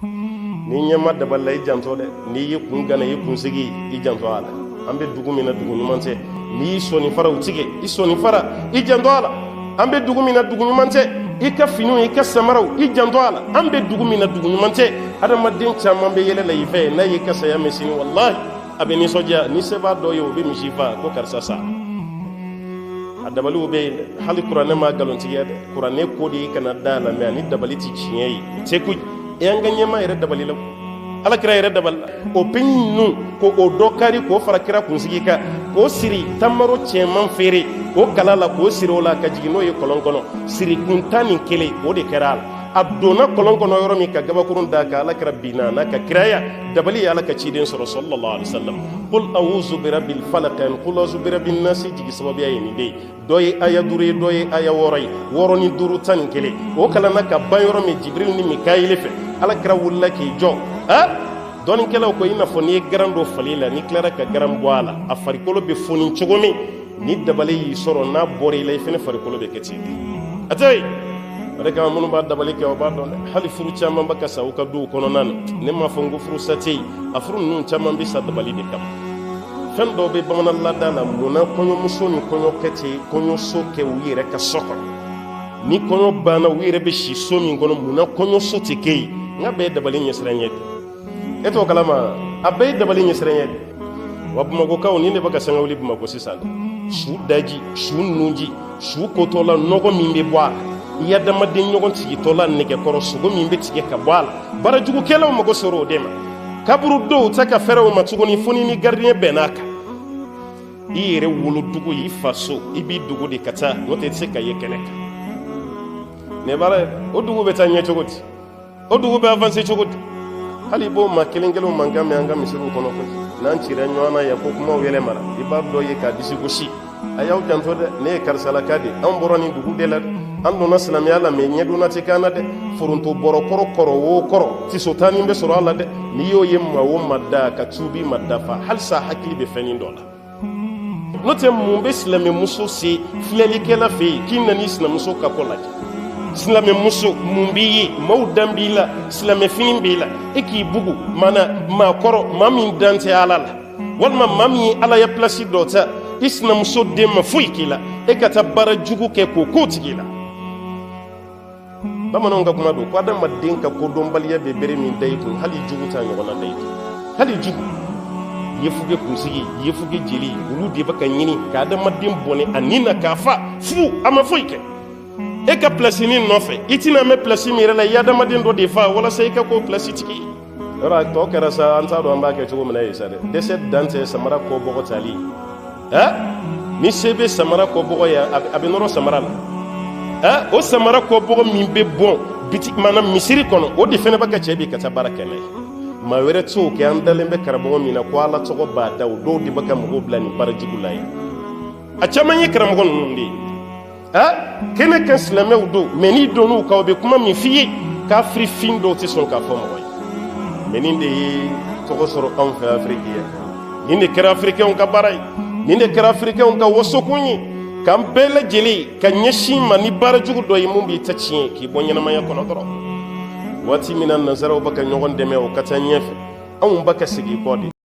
ni ɲɛma dabali i janto dɛ n'i y'i kun gana i kunsigi i janto a la an bɛ dugu min na dugu ɲuman tɛ n'i y'i sɔnni faraw tigɛ i sɔnni fara i janto a la an bɛ dugu min na dugu ɲuman tɛ i ka finiw i ka samaraw i janto a la an bɛ dugu min na dugu ɲuman tɛ adamaden caman bɛ yɛlɛ la i fɛ n'a y'i ka saya mɛn sini walahi a bɛ nisɔndiya ni sebaa dɔ ye o bɛ misi faa ko karisa sa a dabaliw bɛ yen dɛ hali kuranɛ ma nkalontigiya dɛ kuranɛ ko de kana da la mɛ ani dabali tɛ tiɲɛ ye se koyi e an ka ɲɛma yɛrɛ dabali la ala kira yɛrɛ dabali la o bɛ ninnu ko o dɔ kari k'o fara kira kunsigi kan k'o siri tamaro cɛman feere o kala la k'o siri o la ka jigin n'o ye kɔlɔn kɔnɔ siri kun 11 o de kɛra a la a donna kɔlɔn kɔnɔ yɔrɔ min ka gabakurun d'a kan ala kira binna n'a ka kiraya dabali ye ala ka ciden sɔrɔ sallallahu alaihi wasallam qul a'udhu birabbil falaq qul a'udhu birabbin nas jigi sababuya ye nin de ye dɔ ye aya 5 ye dɔ ye aya 6 ye 6 ni 5 11 o kalanna ka ban yɔrɔ min jibril ni mikail fɛ ala kira wulila k'i jɔ dɔɔninkɛlaw ko i n'a fɔ n'i ye garan dɔ fali la n'i tilara ka garan bɔ a la a farikolo bɛ foni cogo min ni dabali y'i sɔrɔ n'a bɔra i la i fana farikolo bɛ kɛ ten a tɛ yen o de kama minnu b'a dabali kɛ o b'a dɔn dɛ hali furu caman bɛ ka sa u ka duw kɔnɔna na ne m'a fɔ n ko furu sa tɛ yen a furu ninnu caman bɛ sa dabali de kama fɛn dɔw bɛ bamanan laada la munna kɔɲɔmuso ni kɔɲɔkɛ tɛ kɔɲɔso kɛ u yɛrɛ ka so kɔnɔ ni kɔɲɔ banna u yɛrɛ bɛ si so min kɔnɔ munna kɔɲɔso tɛ kɛ yen n ka bɛɛ ye dabali ɲɛsiranɲɛ de e t'o kalama a bɛɛ ye dabali ɲɛsiranɲɛ de wa bamakɔkaw ni ne bɛ ka sanga wuli bamakɔ sisan su daji su nunji su kotɔla nɔgɔ min bɛ bɔ a la i adamaden ɲɔgɔn tigitɔla nɛgɛkɔrɔ sogo min bɛ tigɛ ka bɔ a la barajugukɛlaw mago sera o de ma kaburu dɔw tɛ ka fɛrɛ o ma tuguni fo ni gardien bɛnn'a kan i yɛrɛ wolodugu i faso i b'i dogo de ka taa n'o tɛ i tɛ se ka ye kɛnɛ kan nin baara o dugu bɛ taa ɲɛ cogo di o dugu bɛ avancer cogo di hali b'o ma kelen kelen mankan mɛn an ka misiriw kɔnɔ koyi n'an cira ɲɔgɔn na yan ko kumaw yɛlɛmara i b'a dɔ ye k'a disi gosi a y'aw janto dɛ ne ye karisalaka de an bɔra nin dugu de la dɛ an donna silamɛya la mɛ ɲɛdonna tɛ k'an na dɛ foronto bɔrɔ kɔrɔ o kɔrɔ tisotani bɛ sɔrɔ a la dɛ n'i y'o ye maa o maa da ka tuubi ma dafa halisa hakili bɛ fɛnnin dɔ la n'o tɛ mun bɛ silamɛmuso se filɛlikɛla fɛ yen k'i nana i sinamuso ka kɔ lajɛ silamɛmuso mun b'i ye maaw dan b'i la silamɛfini b'i la e k'i bugu mana maa kɔrɔ maa min dan tɛ ala la walima maa min ye ala ye pilasi dɔ ta i sinamuso den ma foyi k'i la e ka taa baara jugu kɛ k'o ko tigi la bamananw ka kuma don ko adamaden ka kodɔnbaliya bɛ bere min da i kun hali jugu t'a ɲɔgɔnna da i kun hali jugu yefuge kunsigi yefuge jeli olu de bɛ ka ɲini ka adamaden bɔnɛ a nin na k'a fa fu a ma foyi kɛ e ka pilasi nin nɔfɛ i tɛna mɛn pilasi min yɛrɛ la i ye adamaden dɔ de fa walasa i ka k'o pilasi tigi ye yɔrɔ a tɔ kɛra sa an t'a dɔn an b'a kɛ cogo min na ye sa dɛ dɛsɛ dan tɛ samara kɔ bɔgɔ tali ni se bɛ samara kɔ bɔgɔ ye a bɛ nɔrɔ samara la o samara kɔ bɔgɔ min bɛ bɔn biti maanaam misiri kɔnɔ o de fana bɛ ka cɛ bi ka taa baara kɛ n'a ye maa wɛrɛ t'o kɛ an dalen bɛ karamɔgɔ min na ko ala tɔgɔ b'a da o dɔw de bɛ ka mɔgɔw bila nin baara jugu la ye a caman ye karamɔgɔ ninnu de ye kɛnɛ kan silamɛw don mɛ n'i donn'u kan o bɛ kuma min f'i ye kafirifin dɔw tɛ sɔn k'a fɔ mɔgɔ ye mɛ nin de ye tɔgɔ sɔrɔ anw fɛ afiriki yan nin de kɛra afirikɛnw ka baara ye nin de kɛra afirikɛnw ka wasokun ye k'an bɛɛ lajɛlen ka ɲɛsin ma ni baara jugu dɔ ye mun b'i ta tiɲɛ k'i bɔ ɲɛnamaya kɔnɔ dɔrɔn waati min na nanzaraw bɛ ka ɲɔgɔn dɛmɛ o ka taa ɲɛfɛ anw bɛ ka segin kɔ de